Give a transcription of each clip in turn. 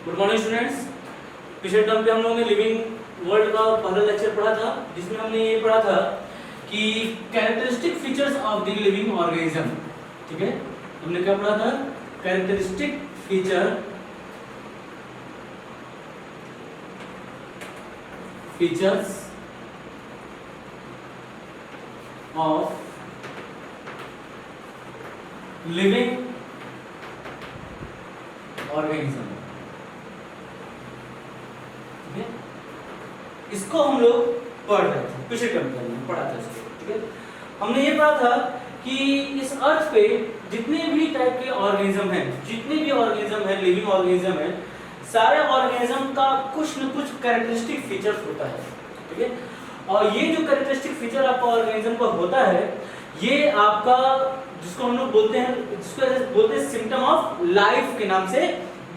Good morning students. पिछले term पे हम लोगों ने लिविंग वर्ल्ड का पहला लेक्चर पढ़ा था, जिसमें हमने ये पढ़ा था कि characteristic features of the living organism. ठीक है, हमने क्या पढ़ा था? Characteristic features of living organism. ठीक है, इसको हम लोग पढ़ रहे थे, पिछले टर्म में हमने पढ़ा था इसको। ठीक है, हमने ये पढ़ा था कि इस अर्थ पे जितने भी टाइप के ऑर्गेनिज्म हैं, जितने भी ऑर्गेनिज्म है, लिविंग ऑर्गेनिज्म है, सारे ऑर्गेनिज्म का कुछ न कुछ कैरेक्टरिस्टिक फीचर्स होता है। ठीक है, और ये जो कैरेक्टरिस्टिक फीचर आपका ऑर्गेनिज्म का होता है, ये आपका जिसको हम लोग बोलते हैं सिम्टम ऑफ लाइफ के नाम से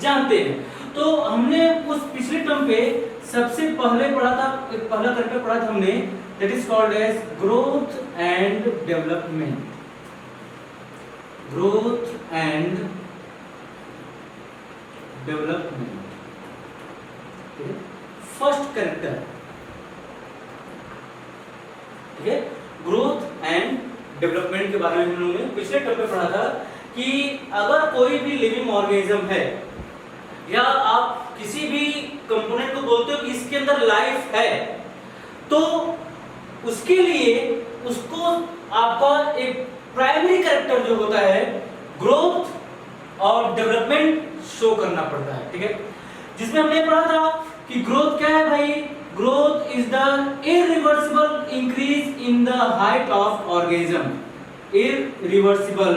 जानते हैं। तो हमने उस पिछले टर्म पे सबसे पहले पढ़ा था, एक पहला चैप्टर पढ़ा था हमने, that is called as growth and development. Growth and development, first character. ठीक है, ग्रोथ एंड डेवलपमेंट के बारे में हम लोगों ने पिछले टर्म में पढ़ा था कि अगर कोई भी लिविंग ऑर्गेनिज्म है या आप किसी भी कंपोनेंट को बोलते हो कि इसके अंदर लाइफ है, तो उसके लिए उसको आपका एक प्राइमरी कैरेक्टर जो होता है ग्रोथ और डेवलपमेंट शो करना पड़ता है। ठीक है, जिसमें हमने पढ़ा था कि ग्रोथ क्या है भाई? Growth is the irreversible increase in the height of organism. Irreversible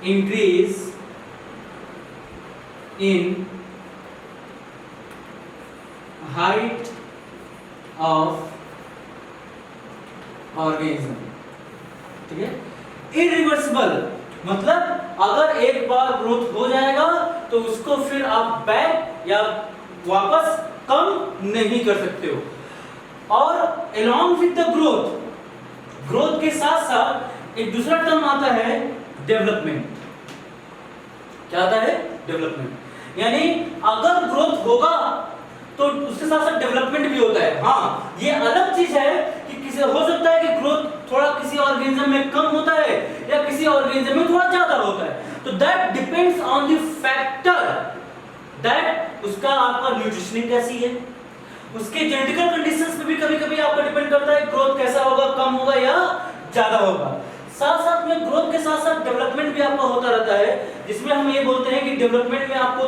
increase in height of organism. ठीक है, इरिवर्सिबल मतलब अगर एक बार ग्रोथ हो जाएगा तो उसको फिर आप बैक या वापस कम नहीं कर सकते हो। और along with the ग्रोथ के साथ साथ एक दूसरा टर्म आता है डेवलपमेंट। क्या आता है? डेवलपमेंट। यानी अगर ग्रोथ होगा तो उसके साथ साथ डेवलपमेंट भी होता है। हाँ, ये अलग चीज है कि किसी हो सकता है कि ग्रोथ थोड़ा किसी ऑर्गेनिज्म में कम होता है या किसी ऑर्गेनिज्म में थोड़ा ज्यादा होता है। तो that depends on the factor that उसका आपका न्यूट्रिशनिंग कैसी है, उसके जेनेटिकल कंडीशंस पे भी कभी-कभी आपका डिपेंड करता है ग्रोथ कैसा होगा, कम होगा या ज्यादा होगा। साथ साथ में ग्रोथ के साथ साथ डेवलपमेंट भी आपका होता रहता है, जिसमें हम ये बोलते हैं कि डेवलपमेंट में हमको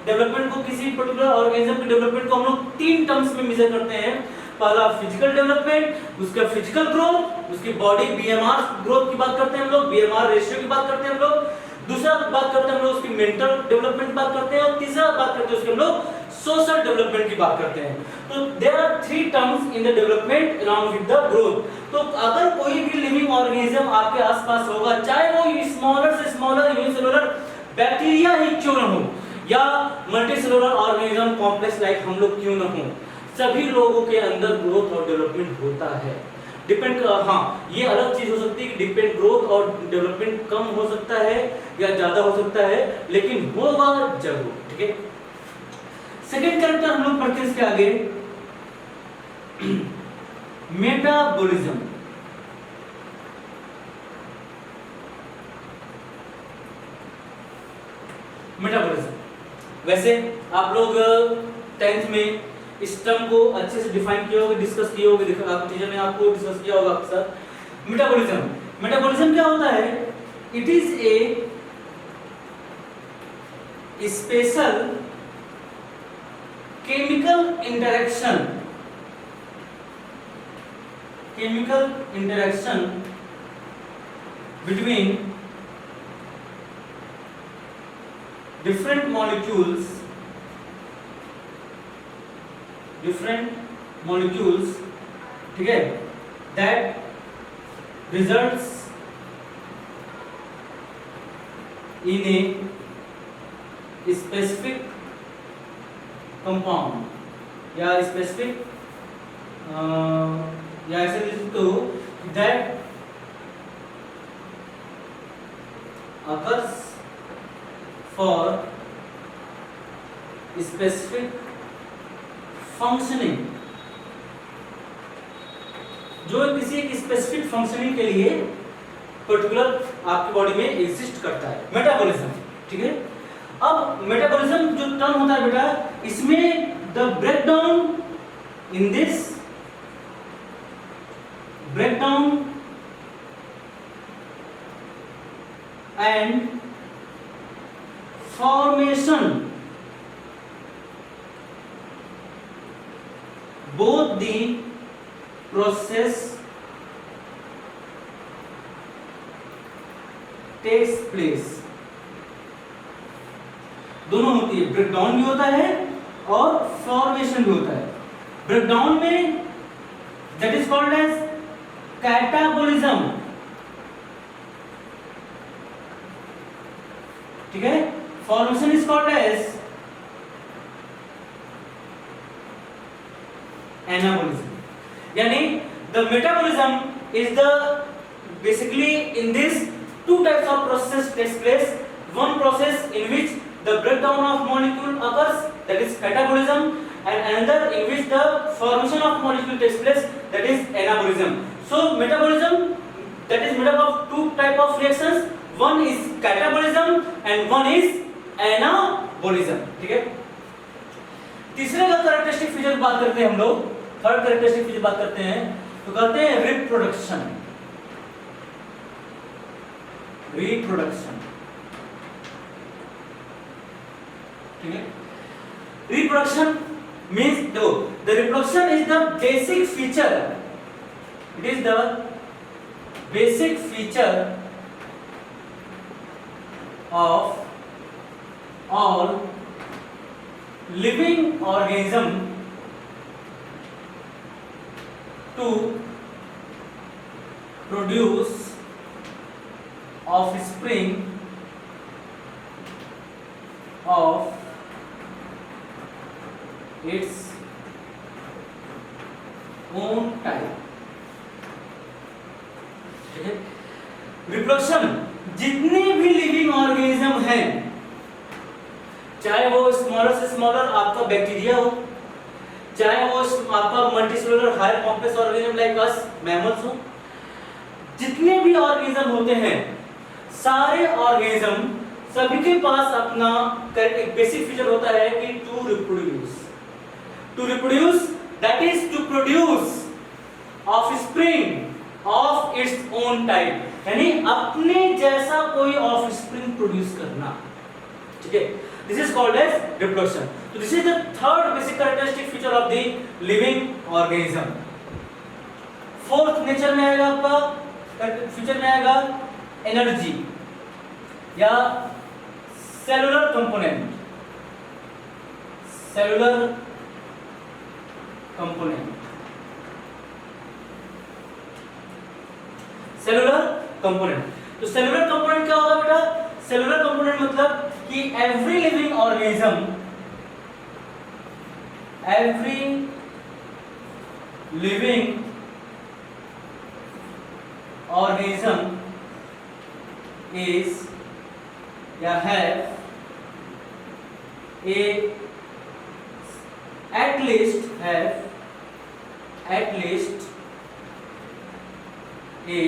डेवलपमेंट को किसी पर्टिकुलर ऑर्गेनिज्म के डेवलपमेंट को हम लोग तीन टर्म्स में मेजर करते हैं। पहला फिजिकल डेवलपमेंट, उसका फिजिकल ग्रोथ, उसकी बॉडी बीएमआर ग्रोथ की बात करते हैं हम लोग, बीएमआर रेशियो की बात करते हैं हम लोग। दूसरा बात करते हैं हम लोग उसकी मेंटल डेवलपमेंट की बात करते हैं, और तीसरा बात करते हैं उसके हम लोग सोशल डेवलपमेंट की बात करते हैं। तो there are three terms in the development along with the growth. तो अगर कोई भी लिविंग ऑर्गेनिज्म आपके आसपास होगा, चाहे वो स्मॉलर से स्मॉलर यूनिसेलुलर बैक्टीरिया ही क्यों न हो या मल्टीसेलुलर ऑर्गेनिज्म कॉम्प्लेक्स लाइक हम लोग क्यों न हो, सभी लोगों के अंदर ग्रोथ और डेवलपमेंट होता है। डिपेंड हाँ, ये अलग चीज हो सकती है कि डिपेंड ग्रोथ और डेवलपमेंट कम हो सकता है या ज्यादा हो सकता है, लेकिन होगा जरूर। ठीक है, सेकेंड कैरेक्टर हम लोग पढ़ते हैं इसके आगे, मेटाबॉलिज्म। मेटाबॉलिज्म वैसे आप लोग 10th में इस टर्म को अच्छे से डिफाइन किए होंगे, डिस्कस किए होंगे, टीचर ने आपको डिस्कस किया होगा अक्सर। मेटाबॉलिज्म क्या होता है? It is a special chemical interaction between different molecules, ठीक है, that results in a specific compound या specific या ऐसे लिख सकते हो that occurs for specific functioning, जो किसी एक स्पेसिफिक फंक्शनिंग के लिए पर्टिकुलर आपकी बॉडी में एग्जिस्ट करता है, मेटाबॉलिज्म। ठीक है, अब मेटाबॉलिज्म जो टर्म होता है बेटा, इसमें the breakdown in this breakdown and formation, both the process takes place, दोनों होती है, ब्रेकडाउन भी होता है और फॉर्मेशन भी होता है। ब्रेकडाउन में that is called as catabolism, ठीक है। Formation is called as anabolism, यानी the metabolism is the basically in this two types of process takes place. One process in which the breakdown of molecule occurs, that is catabolism, and another in which the formation of molecule takes place, that is anabolism. So metabolism, that is made up of two type of reactions. One is catabolism and one is anabolism. ठीक है, तीसरे का characteristic feature बात करते हैं हम लोग, third characteristic feature बात करते हैं, तो कहते हैं रिप्रोडक्शन। रिप्रोडक्शन, ठीक है। Reproduction means the reproduction is the basic feature, it is the basic feature of all living organism to produce offspring of its own type। Reproduction, जितने भी लिविंग ऑर्गेनिज्म हैं, चाहे वो स्मॉलर से स्मॉलर आपका bacteria हो, चाहे वो आपका multicellular higher complex organism like us mammals हो, जितने भी ऑर्गेनिज्म होते हैं, सारे ऑर्गेनिज्म सभी के पास अपना एक बेसिक फीचर होता है कि to reproduce, that is to produce offspring of its own type, यानी अपने जैसा कोई ऑफस्प्रिंग प्रोड्यूस करना। ठीक है, this is called as reproduction. तो this is the third basic characteristic feature of the living organism. Fourth nature में आएगा आपका फीचर में आएगा एनर्जी या cellular component, cellular component, cellular component. तो सेलुलर कंपोनेंट क्या होगा बेटा? सेलुलर कंपोनेंट मतलब कि every living organism, every living organism is या have at least a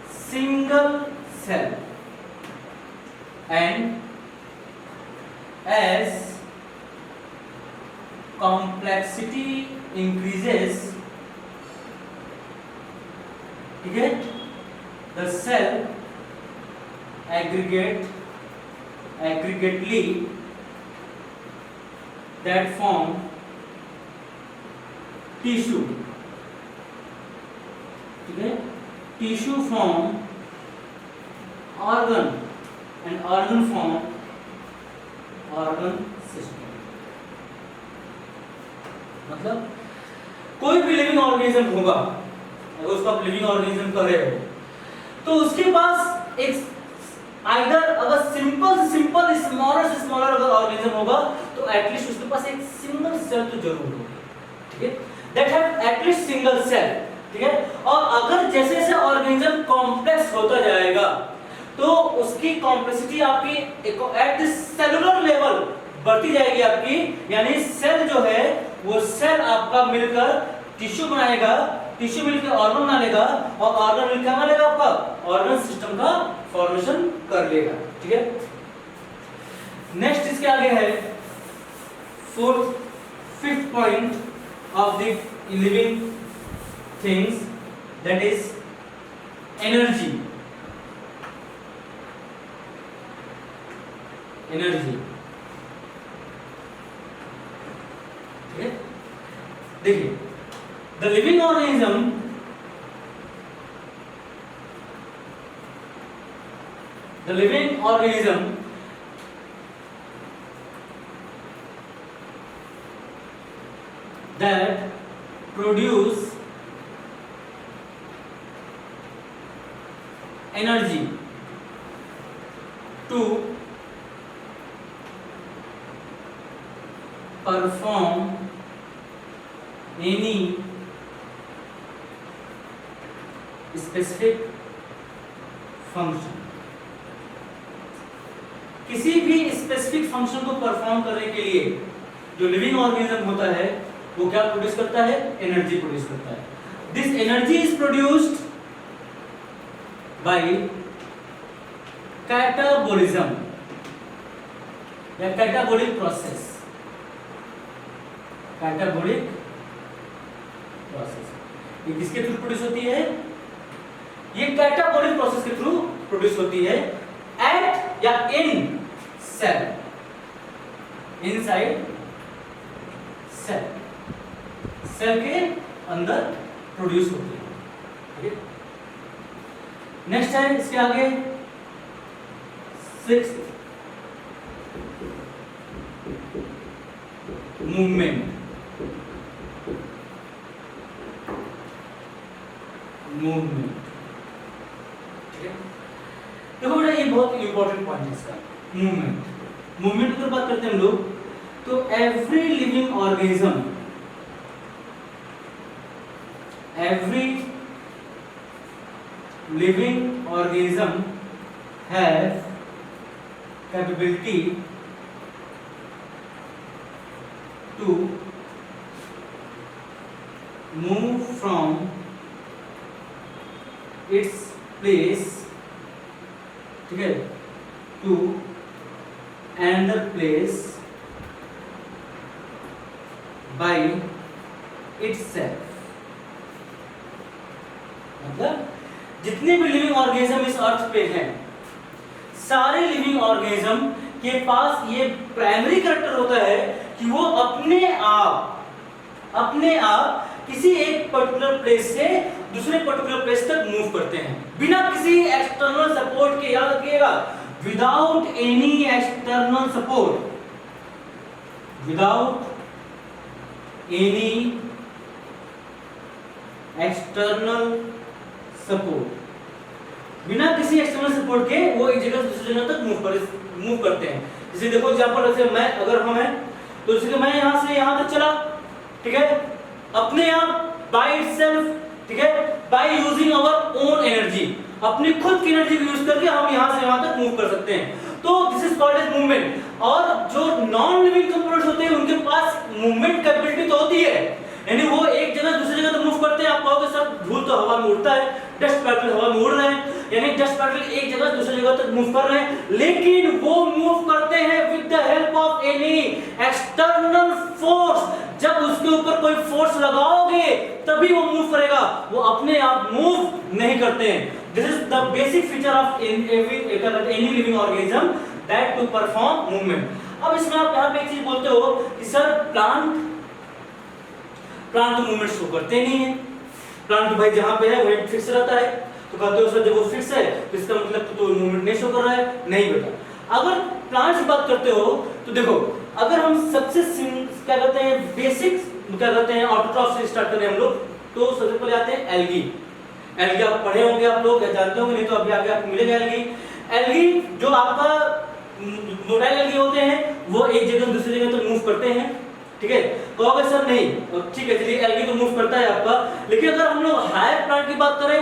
single cell, and as complexity increases, ठीक है, the cell aggregately that form tissue, ठीक है, tissue form organ and organ form organ system। मतलब कोई भी living organism होगा, अगर उसको आप लिविंग ऑर्गेनिज्म कह रहे हो, तो उसके पास एक आइदर अगर सिंपल स्मॉलर से स्मॉलर अगर ऑर्गेनिज्म होगा तो एटलीस्ट उसके पास एक सिंगल सेल तो जरूर होगी, ठीक है, that have at least single cell, ठीक है। और अगर जैसे जैसे ऑर्गेनिज्म कॉम्प्लेक्स होता जाएगा तो उसकी कॉम्प्लेक्सिटी आपकी एट द सेलुलर लेवल बढ़ती जाएगी आपकी, यानी सेल जो है वो सेल आपका मिलकर टिश्यू बनाएगा, टिश्यू मिलकर ऑर्गन बना लेगा, और ऑर्गन मिलकर क्या बना लेगा आपका ऑर्गन सिस्टम का फॉर्मेशन कर लेगा। ठीक है, नेक्स्ट इसके आगे है fifth point of the living things, that is energy. Energy, ठीक है, देखिए the living organism that produce energy to perform any specific function। किसी भी स्पेसिफिक फंक्शन को परफॉर्म करने के लिए जो लिविंग ऑर्गेनिज्म होता है वो क्या प्रोड्यूस करता है, एनर्जी प्रोड्यूस करता है। This energy is produced by catabolism या कैटाबोलिक प्रोसेस। कैटाबोलिक प्रोसेस ये किसके थ्रू प्रोड्यूस होती है, ये कैटाबोलिक प्रोसेस के थ्रू प्रोड्यूस होती है एट या इन सेल, इनसाइड सेल, सेल के अंदर प्रोड्यूस होती है। ठीक है, नेक्स्ट है इसके आगे सिक्स्थ, मूवमेंट। मूवमेंट, ठीक है, देखो बेटा ये बहुत इंपॉर्टेंट पॉइंट है इसका, मूवमेंट। मूवमेंट की बात करते हैं हम लोग तो every living organism have capability to move from its place, ठीक है, to another place by itself। मतलब जितने भी लिविंग ऑर्गेनिज्म इस अर्थ पे हैं, सारे लिविंग ऑर्गेनिज्म के पास ये प्राइमरी कैरेक्टर होता है कि वो अपने आप किसी एक पर्टिकुलर प्लेस से दूसरे पर्टिकुलर प्लेस तक मूव करते हैं बिना किसी एक्सटर्नल सपोर्ट के। याद रखिएगा, without any external support, without any external support, बिना किसी एक्सटर्नल सपोर्ट के वो एक जगह से दूसरी जगह तक मूव करते हैं। जैसे देखो एग्जांपल, जैसे मैं अगर हम हैं तो जैसे मैं यहां से यहां तक चला, ठीक है, अपने आप बाय इटसेल्फ, ठीक है, by using our own energy, अपनी खुद की एनर्जी को यूज करके हम यहां से वहां तक मूव कर सकते हैं। तो this is called as movement. और जो नॉन लिविंग कंपोनेंट्स होते हैं उनके पास मूवमेंट कैपेबिलिटी तो होती है, यानी वो एक जगह दूसरी जगह तक मूव करते हैं। आप कहोगे सर धूल तो हवा में उड़ता है, डस्ट पार्टिकल हवा में उड़ रहे हैं, यानी डस्ट पार्टिकल एक जगह से दूसरी जगह तक मूव कर रहे हैं, लेकिन वो मूव करते हैं with the help of any external force. जब उसके ऊपर कोई फोर्स लगाओगे तभी वो मूव करेगा, वो अपने आप मूव नहीं करते हैं। This is the basic feature of any living organism that to perform movement. अब इसमें आप यहाँ पे एक चीज बोलते हो कि सर प्लांट तो मूवमेंट शो करते नहीं है, प्लांट तो भाई जहां पे है वहीं फिक्स रहता है, तो कहते हो सर जब वो फिक्स है तो इसका मतलब तो मूवमेंट नहीं शो कर रहा है। नहीं बेटा, अगर प्लांट की बात करते हो तो देखो, अगर हम सबसे क्या कहते हैं बेसिक क्या कहते हैं ऑटोट्रॉफ से स्टार्ट करें हम लोग, तो सबसे पहले आते हैं एल्गी। एल्गी आप पढ़े होंगे, आप लोग या जानते होंगे, नहीं तो अभी आगे आपको मिलेगा एल्गी। एल्गी जो आपका मोटाइल एल्गी होते हैं वो एक जगह दूसरी जगह तक मूव करते हैं, ठीक है। कहोगे सर नहीं, ठीक है चलिए एल्गी तो मूव करता है आपका, लेकिन अगर हम लोग हायर प्लांट की बात करें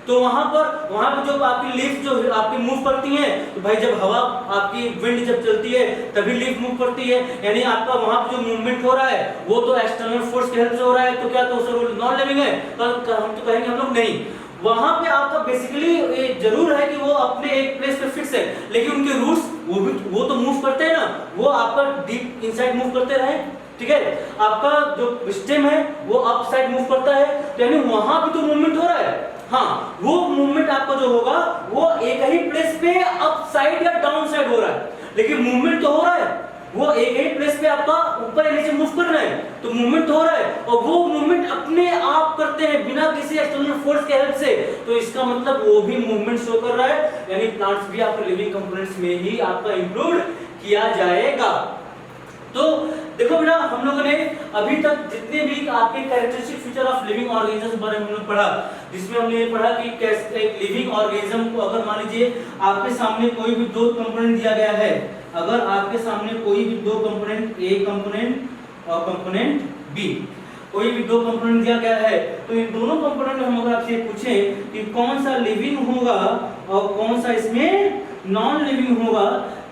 तो वहां पे जो आपकी लीफ जो आपकी मूव करती है, तो भाई जब हवा आपकी विंड जब चलती है तभी लीफ मूव करती है, यानी आपका वहां पे जो मूवमेंट हो रहा है वो तो एक्सटर्नल फोर्स की हेल्प से हो रहा है, तो क्या तो उसे नॉन लिविंग है? तो हम तो कहेंगे हम लोग नहीं, वहां पे आपका बेसिकली जरूर है कि वो अपने एक प्लेस पे फिक्स है, लेकिन उनके रूट्स वो तो मूव करते हैं ना, वो आपका डीप इनसाइड मूव करते रहे, ठीक है। आपका जो स्टेम है वो अप साइड मूव करता है, तो यानी वहां भी तो मूवमेंट हो रहा है। हाँ, वो मूवमेंट आपका जो होगा वो एक ही प्लेस पे अप साइड या डाउन साइड हो रहा है, लेकिन मूवमेंट तो हो रहा है, वो एक ही प्लेस पे आपका ऊपर या नीचे मूव कर रहे हैं, तो मूवमेंट हो रहा है, और वो मूवमेंट अपने आप करते हैं बिना किसी एक्सटर्नल फोर्स के हेल्प से, तो इसका मतलब वो भी मूवमेंट शो कर रहा है, यानी प्लांट्स भी आपके लिविंग कंपोनेंट्स में ही आपका इंक्लूड किया जाएगा। तो देखो बेटा, हम लोगों ने अभी तक जितने भी आपके characteristic feature of living organism के बारे में हमने पढ़ा, जिसमें हमने ये पढ़ा कि कैसे एक लिविंग ऑर्गेनिज्म को अगर मान लीजिए आपके सामने कोई भी दो कंपोनेंट दिया गया है, अगर आपके सामने कोई भी दो कंपोनेंट ए कंपोनेंट और कंपोनेंट बी, कोई भी दो कंपोनेंट दिया गया है, तो इन दोनों कंपोनेंट में हम अगर आपसे पूछें कि कौन सा लिविंग होगा और कौन सा इसमें नॉन लिविंग होगा,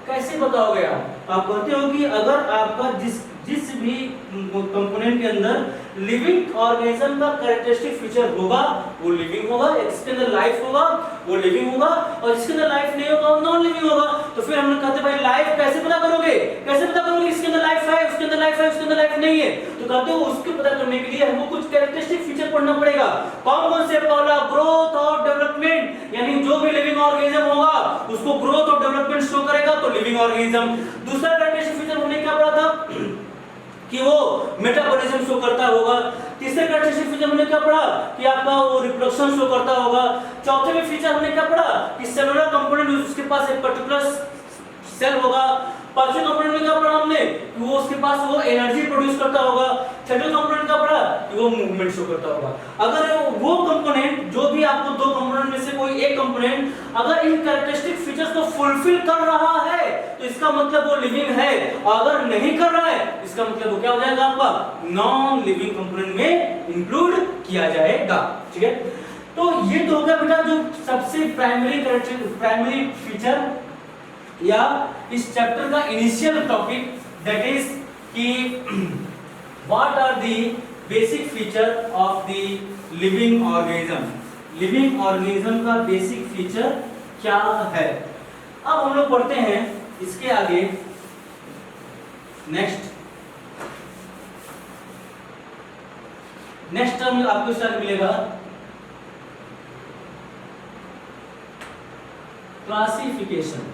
कैसे बताओगे आप? आप कहते हो कि अगर आपका जिस भी कंपोनेंट के अंदर लिविंग ऑर्गेनिज्म का कैरेक्टरिस्टिक फीचर होगा वो लिविंग होगा, जिसके अंदर लाइफ होगा वो लिविंग होगा, और जिसके अंदर लाइफ नहीं होगा वो नॉन लिविंग होगा। तो फिर हम लोग कहते हैं भाई लाइफ कैसे पता करोगे? कैसे पता करोगे इसके अंदर लाइफ है, उसके अंदर लाइफ है, उसके अंदर लाइफ नहीं है? तो कहते हो उसको पता करने के लिए हमको कुछ कैरेक्टरिस्टिक फीचर पढ़ना पड़ेगा। कौन से? पहला ग्रोथ और डेवलपमेंट, यानी जो भी लिविंग ऑर्गेनिज्म होगा उसको ग्रोथ और डेवलपमेंट शो करेगा तो लिविंग ऑर्गेनिज्म। दूसरा कैरेक्टरिस्टिक फीचर हमने क्या पढ़ा था कि वो मेटाबॉलिज्म शो करता होगा। तीसरे कैरेक्टरिस्टिक फीचर हमने क्या पढ़ा कि आपका वो रिप्रोडक्शन शो करता होगा। चौथे में फीचर हमने क्या पढ़ा कि सेलुलर कंपोनेंट उसके पास एक पर्टिकुलर सेल होगा। पांचवें कंपोनेंट में क्या पढ़ा हमने कि वो उसके पास वो एनर्जी प्रोड्यूस करता होगा। छठवें कंपोनेंट का पढ़ा कि वो मूवमेंट शो करता होगा। अगर वो कंपोनेंट जो भी आपको दो कंपोनेंट में से कोई एक कंपोनेंट अगर इन कैरेक्टरिस्टिक फीचर्स को फुलफिल कर रहा है तो इसका मतलब वो लिविंग है, और अगर नहीं कर रहा है इसका मतलब वो क्या हो जाएगा आपका नॉन लिविंग कंपोनेंट में इंक्लूड किया जाएगा। ठीक है, तो ये तो हो गया बेटा जो सबसे प्राइमरी फीचर या इस चैप्टर का इनिशियल टॉपिक, दैट इज कि what are the basic feature of the living organism. Living organism का बेसिक फीचर क्या है। अब हम लोग पढ़ते हैं इसके आगे नेक्स्ट टर्म आपको स्टार्ट मिलेगा क्लासिफिकेशन।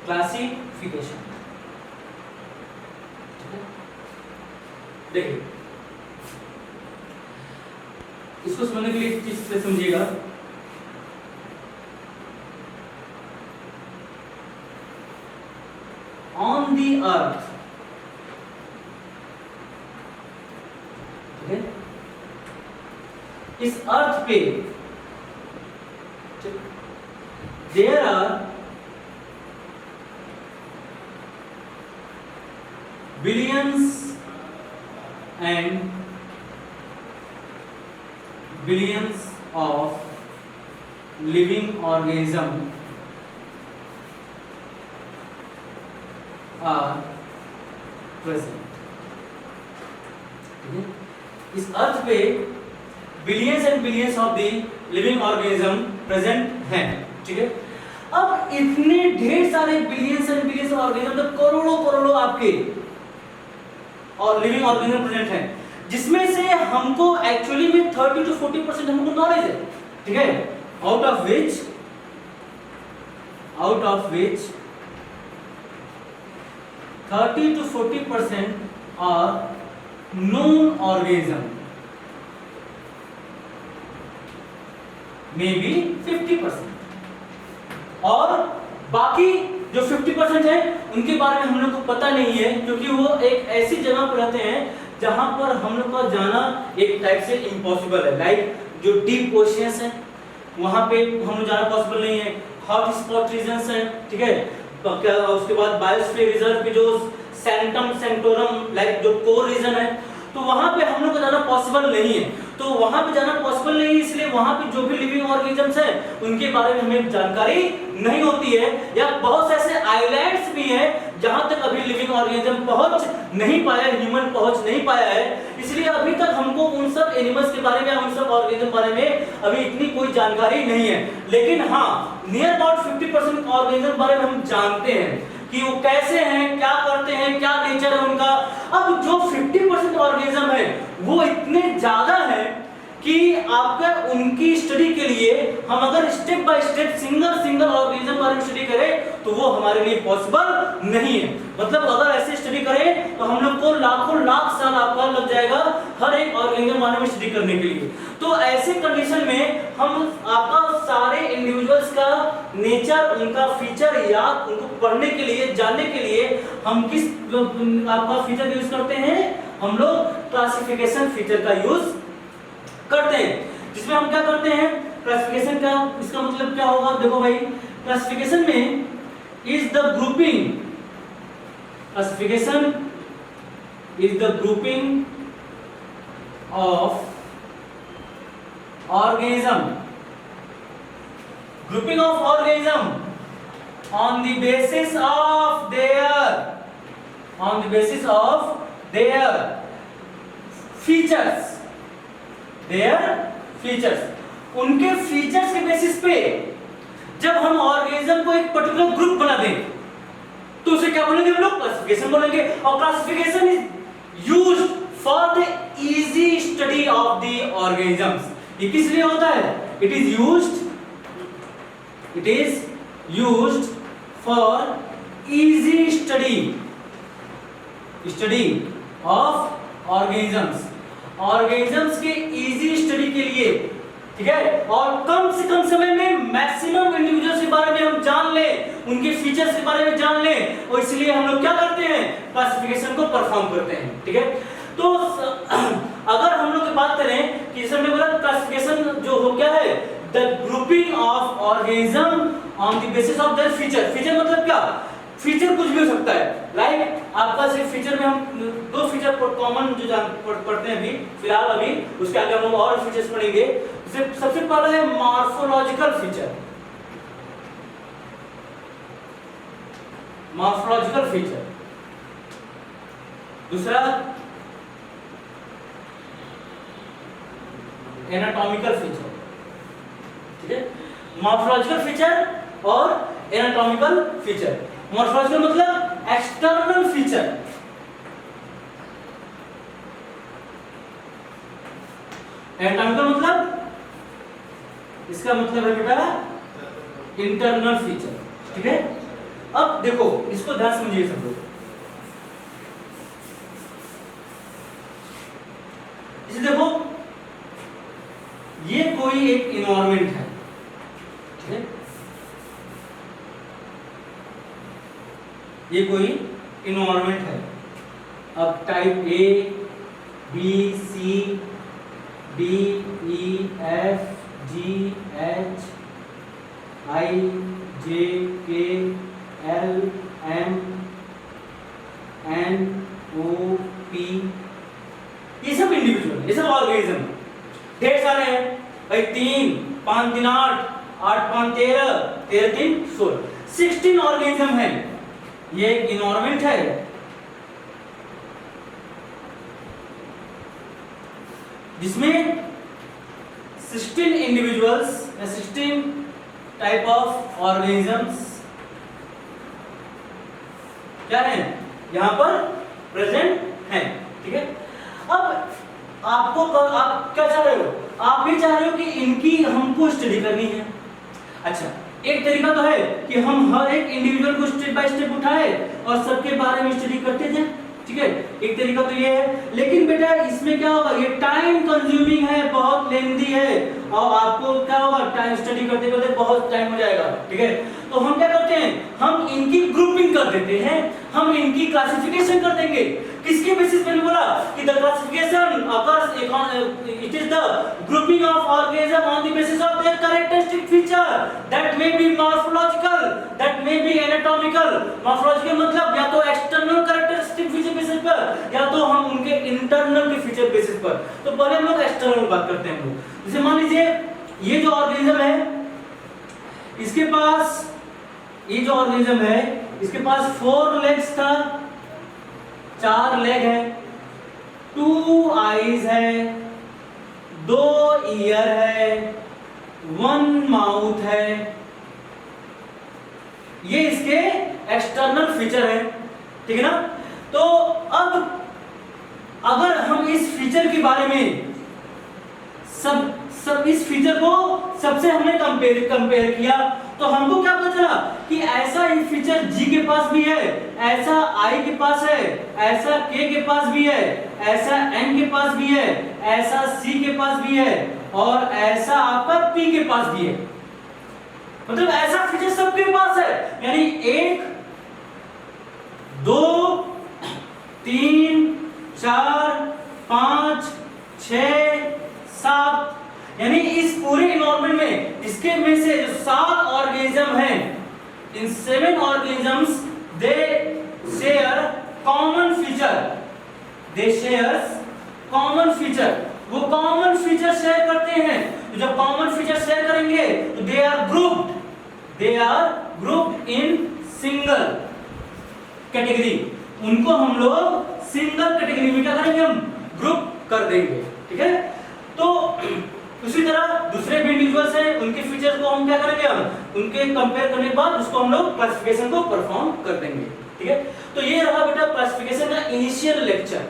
क्लासिफिकेशन देखिए, इसको समझने के लिए किस से समझिएगा। ऑन दी अर्थ, इस अर्थ पे there are billions and billions of living organism are present। इस अर्थ पे billions and billions of the living organism present हैं। ठीक है, अब इतने ढेर सारे बिलियंस एंड बिलियंस ऑर्गेनिज्म, तो करोड़ों आपके और लिविंग ऑर्गेनिज्म प्रेजेंट है, जिसमें से हमको एक्चुअली में 30 to 40% हमको नॉलेज है। ठीक है, out of which 30 to 40% are known organism, maybe 50%, और बाकी जो 50% है उनके बारे में हम लोग को पता नहीं है, क्योंकि वो एक ऐसी जगह पर रहते हैं जहां पर हम लोग का जाना एक टाइप से इम्पॉसिबल है। लाइक जो डीप ओशियंस है वहां पे हम लोग जाना पॉसिबल नहीं है। हॉट स्पॉट रीजन्स हैं, ठीक है, उसके बाद बायोस्फीयर रिजर्व के जो सेंटम सेंटोरम लाइक जो कोर रीजन है, तो वहां पे हम लोग को जाना पॉसिबल नहीं है। तो वहां पे जाना पॉसिबल नहीं है, इसलिए वहां पे जो भी लिविंग ऑर्गेनिजम्स हैं उनके बारे में हमें जानकारी नहीं होती है, या बहुत से ऐसे आइलैंड्स भी हैं जहां तक अभी लिविंग ऑर्गेनिज्म पहुंच नहीं पाया, ह्यूमन पहुंच नहीं पाया है। इसलिए अभी तक हमको उन सब एनिमल्स के बारे में, उन सब ऑर्गेनिज्म के बारे में अभी इतनी कोई जानकारी नहीं है। लेकिन हाँ, नियर अबाउट 50% ऑर्गेनिज्म के बारे में हम जानते हैं कि वो कैसे हैं, क्या करते हैं, क्या नेचर है उनका। अब जो 50% ऑर्गेनिज्म है वो इतने ज्यादा है कि आपका उनकी स्टडी के लिए हम अगर step by step single organism बारे में स्टडी करें तो वो हमारे लिए पॉसिबल नहीं है। मतलब अगर ऐसे स्टडी करें तो हम लोग को लाखों लाख साल आपका लग जाएगा हर एक ऑर्गेनिज्म बारे में स्टडी करने के लिए। तो ऐसे कंडीशन में हम आपका सारे इंडिविजुअल्स का नेचर, उनका फीचर या उनको पढ़ने के लिए, जानने के लिए हम किस आपका फीचर यूज करते हैं? हम लोग क्लासिफिकेशन फीचर का यूज करते हैं, जिसमें हम क्या करते हैं? क्लासिफिकेशन का इसका मतलब क्या होगा? देखो भाई, क्लासिफिकेशन में is the grouping, classification is the grouping of organism, grouping of organism on the basis of their features, उनके फीचर्स के बेसिस पे जब हम ऑर्गेनिज्म को एक पर्टिकुलर ग्रुप बना दें तो उसे क्या बोलेंगे हम लोग? क्लासिफिकेशन बोलेंगे। और classification is used for the easy study of the organisms. ये किस लिए होता है? It is used for easy study of organisms के इजी स्टडी के लिए, ठीक है, और कम से कम समय में मैक्सिमम इंडिविजुअल्स के बारे में हम जान लें, उनके फीचर्स के बारे में जान लें, और इसलिए हम लोग क्या करते हैं? क्लासिफिकेशन को परफॉर्म करते हैं। ठीक है, तो अगर हम लोग बात करें कि जैसे हमने बोला क्लासिफिकेशन जो हो क्या है? The grouping of organism on the basis of their feature. Feature मतलब क्या? फीचर कुछ भी हो सकता है। लाइक आपका सिर्फ फीचर में हम दो फीचर कॉमन जो पढ़ते हैं अभी फिलहाल, अभी उसके आगे हम और फीचर्स पढ़ेंगे। सबसे पहला है मॉर्फोलॉजिकल फीचर, मॉर्फोलॉजिकल फीचर। दूसरा एनाटॉमिकल फीचर। ठीक है, मॉर्फोलॉजिकल फीचर और एनाटॉमिकल फीचर। मॉर्फोलॉजिकल मतलब एक्सटर्नल फीचर, एनाटॉमिकल मतलब इसका मतलब है बेटा इंटरनल फीचर। ठीक है, अब देखो इसको ध्यान से समझिए सब लोग। इसे देखो, ये कोई एक इन्वायरमेंट है, ठीक है, ये कोई इन्वायरमेंट है। अब type A, B, C, D, E, F, G, H, I, J, K, L, M, N, O, P, ये सब इंडिविजुअल, ये सब ऑर्गेनिज्म ढेर सारे हैं भाई। 3, 5, 3, 8, 8, 5, 13, 13, 3, 16, 16 ऑर्गेनिज्म है। ये एक इन्वायरमेंट है जिसमें 16 इंडिविजुअल्स या 16 टाइप ऑफ ऑर्गेनिजम्स क्या है यहां पर प्रेजेंट हैं। ठीक है, अब आपको आप क्या चाह रहे हो? आप ये चाह रहे हो कि इनकी हमको स्टडी करनी है। अच्छा, एक तरीका तो है कि हम हर एक इंडिविजुअल को स्टेप बाय स्टेप उठाए और सबके बारे में स्टडी करते जाएं। ठीक है, एक तरीका तो ये है। लेकिन बेटा इसमें क्या होगा? ये टाइम कंज्यूमिंग है, बहुत लेंथी है, और आपको क्या होगा, टाइम स्टडी करते करते बहुत टाइम हो जाएगा, ठीक है। तो हम क्या करते हैं, हम इनकी ग्रुपिंग कर देते हैं, हम इनकी क्लासिफिकेशन कर देंगे। किसके बेसिस पे बोला कि the classification occurs it is the grouping of organism on the basis of their characteristic feature that may be morphological, that may be anatomical. Morphological मतलब या तो एक्सटर्नल कैरेक्टरिस्टिक फीचर बेसिस पर, या तो हम उनके इंटरनल के फीचर बेसिस पर। तो पहले हम लोग एक्सटर्नल बात करते हैं हम लोग। जैसे मान लीजिए ये जो ऑर्गेनिज्म है, इसके पास ये जो ऑर्गेनिज्म है इसके पास 4 लेग्स था, 4 लेग है, 2 आईज है, 2 ईयर है, 1 माउथ है। ये इसके एक्सटर्नल फीचर है, ठीक है ना। तो अब अगर हम इस फीचर के बारे में सब इस फीचर को सबसे हमने कंपेयर किया, तो हमको क्या पता चला कि ऐसा ही फीचर G के पास भी है, ऐसा I के पास है, ऐसा K के पास भी है, ऐसा N के पास भी है, ऐसा C के पास भी है, और ऐसा आपका P के पास भी है। मतलब ऐसा फीचर सबके पास है, यानी 1 2 3 4 5 6 7, यानी इस पूरे एनवायरनमेंट में इसके में से जो 7 ऑर्गेनिज्म हैं, in 7 organisms they share common feature, they shares common feature. वो कॉमन फीचर शेयर करते हैं। तो जब कॉमन फीचर शेयर करेंगे तो they are grouped in single category. उनको हम लोग सिंगल कैटेगरी में क्या करेंगे, हम ग्रुप कर देंगे, ठीक है। तो उसी तरह दूसरे भी इंडिविजुअल्स हैं, उनके फीचर्स को हम क्या करेंगे, हम उनके कंपेयर करने के बाद उसको हम लोग क्लासिफिकेशन को परफॉर्म कर देंगे, ठीक है। तो ये रहा बेटा क्लासिफिकेशन का इनिशियल लेक्चर।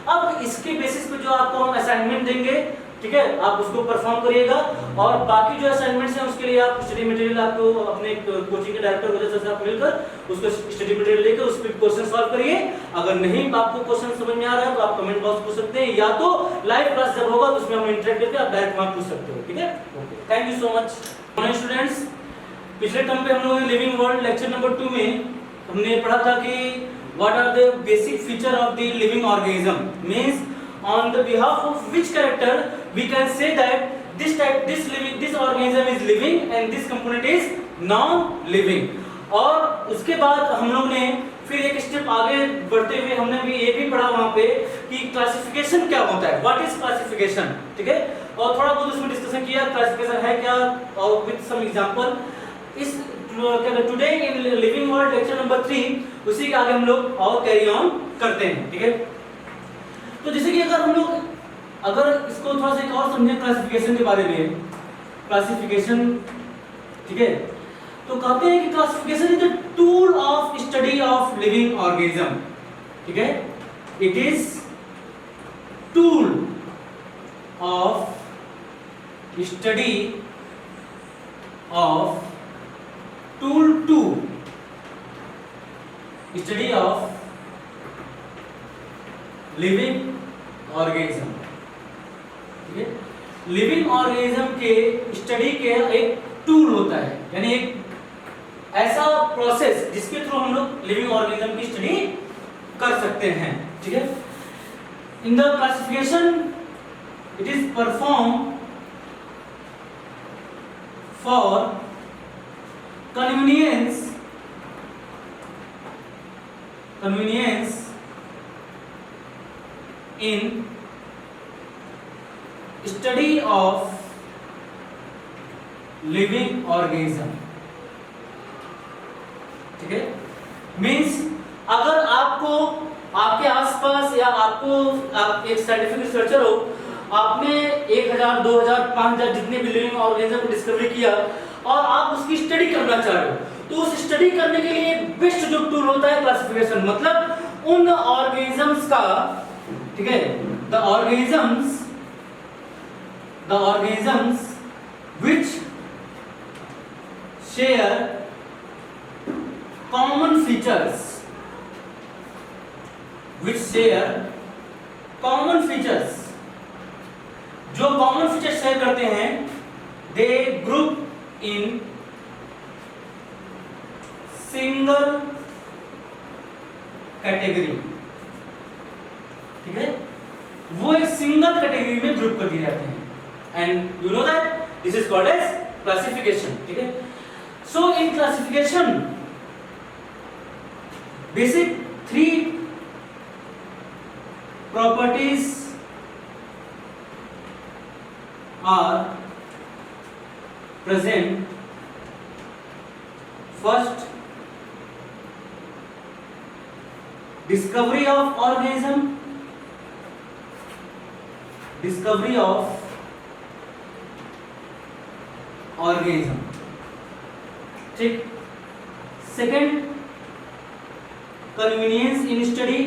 अब इसके बेसिस पे जो आपको हम असाइनमेंट देंगे, ठीक है, आप उसको परफॉर्म करिएगा। और बाकी जो असाइनमेंट्स हैं उसके लिए आप स्टडी मटेरियल आपको अपने कोचिंग के डायरेक्टर वजह से आप मिलकर उसको स्टडी मटेरियल लेकर उस पर क्वेश्चन सॉल्व करिए। अगर नहीं आपको क्वेश्चन समझ में आ रहा है तो आप कमेंट बॉक्स पूछ सकते हैं, या तो लाइव क्लास जब होगा तो उसमें हम इंटरेक्ट करके आप डायरेक्ट वहां पूछ सकते हो, ठीक है। Okay, thank you so much students. पिछले टर्म पे हम लोग लिविंग वर्ल्ड लेक्चर नंबर 2 में हमने पढ़ा था कि what are the basic feature of the living organism, means on the behalf of which character we can say that this organism is living and this component is non living। और उसके बाद हम लोग ने फिर एक स्टेप आगे बढ़ते हुए हमने भी ये भी पढ़ा वहां पे कि क्लासिफिकेशन क्या होता है, व्हाट इज क्लासिफिकेशन, ठीक है। और थोड़ा बहुत उसमें डिस्कशन किया क्लासिफिकेशन है क्या, और विद सम एग्जांपल। इस today in living world lecture number 3 उसी के आगे हम लोग और कैरी ऑन करते हैं, ठीक है। तो जैसे कि अगर इसको थोड़ा सा एक और समझें क्लासिफिकेशन के बारे में, क्लासिफिकेशन, ठीक है, तो कहते हैं कि classification is the tool of study of living organism, ठीक है। It is tool of study of tool to study of living organism, ठीक है। लिविंग ऑर्गेनिज्म के स्टडी के एक टूल होता है, यानी एक ऐसा प्रोसेस जिसके थ्रू हम लोग लिविंग ऑर्गेनिज्म की स्टडी कर सकते हैं, ठीक है। इन the classification it is perform for convenience in study of living organism, ठीक है। मीन्स अगर आपको आपके आसपास या आप एक साइंटिफिक रिसर्चर हो, आपने 1000 2000 5000 जितने भी लिविंग ऑर्गेनिज्म को डिस्कवरी किया और आप उसकी स्टडी करना चाह रहे हो, तो उस स्टडी करने के लिए बेस्ट जो टूल होता है क्लासिफिकेशन, मतलब उन ऑर्गेनिजम्स का, ठीक है, the organisms which share common features, जो कॉमन फीचर शेयर करते हैं दे ग्रुप इन सिंगल कैटेगरी, ठीक है, वो एक सिंगल कैटेगरी में ग्रुप कर दिए जाते हैं and you know that this is called as classification, ठीक है। So in classification basic 3 properties are present. First, discovery of organism, discovery of organism, ठीक। Second, convenience in study,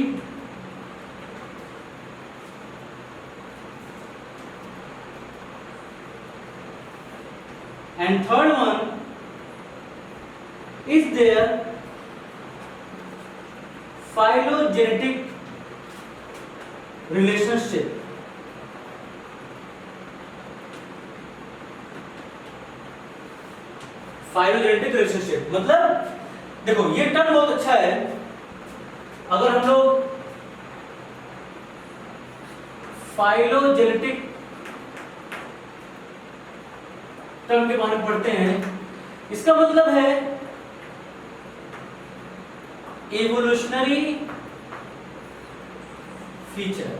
and third one is there phylogenetic relationship, phylogenetic relationship मतलब देखो ये term बहुत अच्छा है। अगर हम लोग फाइलोजेनेटिक टर्म के बारे में पढ़ते हैं, इसका मतलब है evolutionary feature,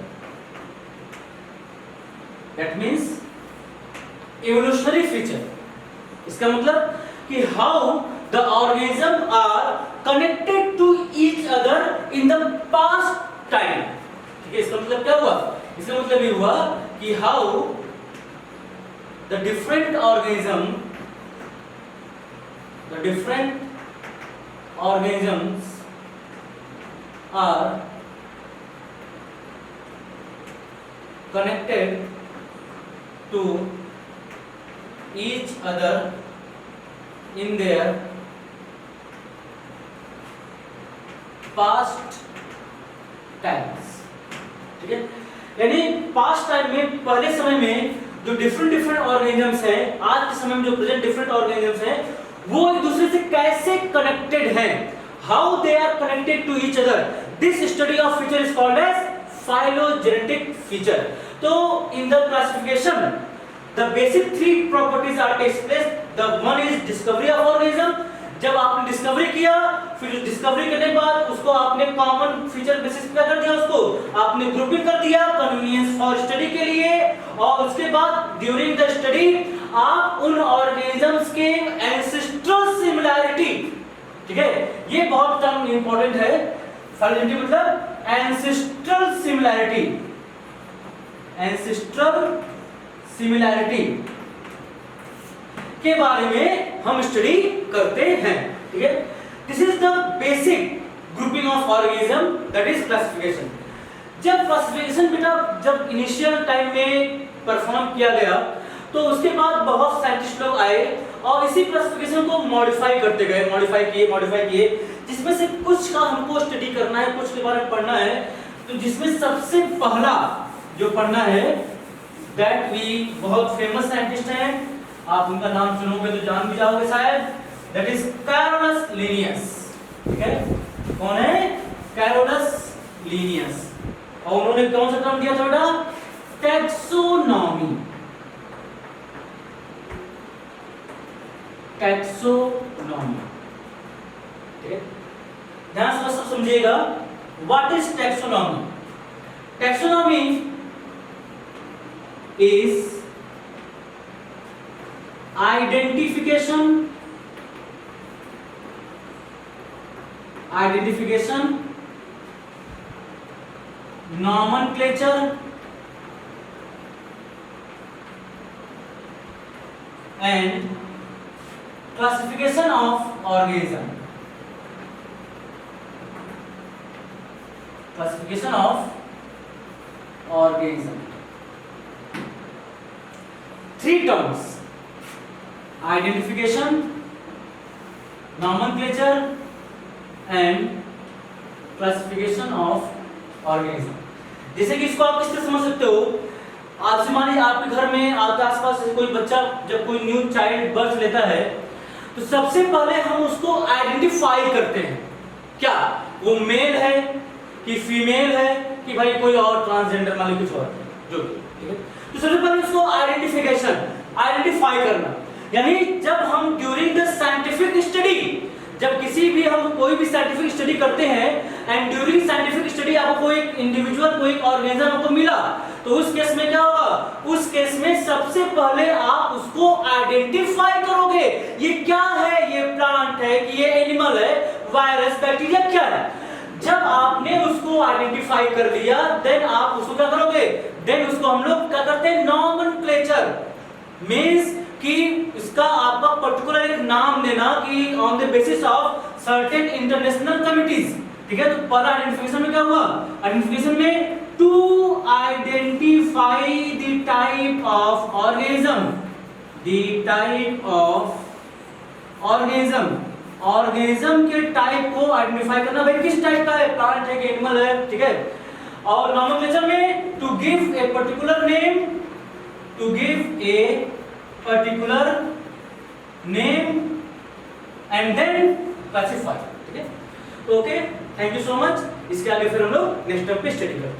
that means evolutionary feature. इसका मतलब कि how the organism are connected to each other in the past time, ठीक है। इसका मतलब क्या हुआ? इसका मतलब ये हुआ कि how the different organisms are connected to each other in their past times, ठीक है। यानी पास्ट टाइम में, पहले समय में जो डिफरेंट ऑर्गेनिजम्स हैं, आज के समय में जो प्रेजेंट डिफरेंट ऑर्गेनिजम्स हैं, वो एक दूसरे से कैसे कनेक्टेड हैं, how they are connected to each other, this study of feature is called as phylogenetic feature. तो in the classification the basic 3 properties are takes place. The one is discovery of organism, जब आपने discovery किया, फिर discovery करने के बाद उसको आपने कॉमन फीचर बेसिस पे कर दिया, उसको आपने ग्रुपिंग कर दिया कन्वीनियंस फॉर स्टडी के लिए, और उसके बाद ड्यूरिंग द स्टडी आप उन ऑर्गेनिजम्स के एंसेस्ट्रल सिमिलैरिटी, ठीक है, ये बहुत टर्म इंपॉर्टेंट है। फाइलोजेनेटिक मतलब एंसेस्ट्रल सिमिलैरिटी, एंसेस्ट्रल सिमिलैरिटी के बारे में हम स्टडी करते हैं, ठीक है। This is the basic grouping of organism, that is classification. जब क्लासिफिकेशन बेटा जब इनिशियल टाइम में परफॉर्म किया गया, तो उसके बाद बहुत साइंटिस्ट लोग आए और इसी क्लासिफिकेशन को मॉडिफाई करते गए, मॉडिफाई किए, जिसमें से कुछ का हमको स्टडी करना है, कुछ के बारे में पढ़ना है। तो जिसमें सबसे पहला जो पढ़ना है, दैट वी बहुत फेमस साइंटिस्ट हैं, आप उनका नाम सुनोगे तो जान भी जाओगे शायद, दैट इज कैरोलस लिनियस, ठीक है। कौन है? Carolus Linnaeus. और उन्होंने कौन सा टर्म दिया था बेटा? टैक्सोनॉमी, टैक्सोनॉमी, ठीक है। ध्यान से सब समझिएगा, what is taxonomy? Taxonomy is identification nomenclature and classification of organism, classification of organism। 3 terms: identification, nomenclature and classification of organism। जैसे कि इसको आप किस तरह समझ सकते हो, आज से मान लीजिए आपके घर में आसपास से कोई बच्चा जब कोई न्यू चाइल्ड बर्थ लेता है तो सबसे पहले हम उसको आइडेंटिफाई करते हैं, क्या वो मेल है कि फीमेल है कि भाई कोई और ट्रांसजेंडर मान लीजिए कुछ और जो, ठीक है। तो सबसे पहले उसको आइडेंटिफाई करना, यानी जब हम ड्यूरिंग द साइंटिफिक स्टडी, जब किसी भी हम कोई भी साइंटिफिक स्टडी करते हैं एंड ड्यूरिंग साइंटिफिक स्टडी आपको कोई इंडिविजुअल कोई ऑर्गेनिज्म आपको मिला, तो उस केस में क्या होगा, उस केस में सबसे पहले आप उसको आइडेंटिफाई करोगे, ये क्या है, ये प्लांट है कि ये एनिमल है, वायरस बैक्टीरिया क्या है। जब आपने उसको आइडेंटिफाई कर लिया देन आप उसको क्या करोगे, देन उसको हम लोग क्या करते हैं, नॉमेनक्लेचर, मींस कि इसका आपका पर्टिकुलर एक नाम देना कि on the basis of certain international committees, ठीक है। तो पहला आइडेंटिफिकेशन में क्या हुआ, आइडेंटिफिकेशन में to identify the type of organism, the type of organism के टाइप को आइडेंटिफाई करना, भाई किस टाइप का है, प्लांट है कि एनिमल है, ठीक है। और नॉमेनक्लेचर में to give a particular name, to give a particular name and then classify, ठीक है। तो okay, thank you so much. इसके आगे फिर हम लोग नेक्स्ट स्टेप पे स्टडी करेंगे।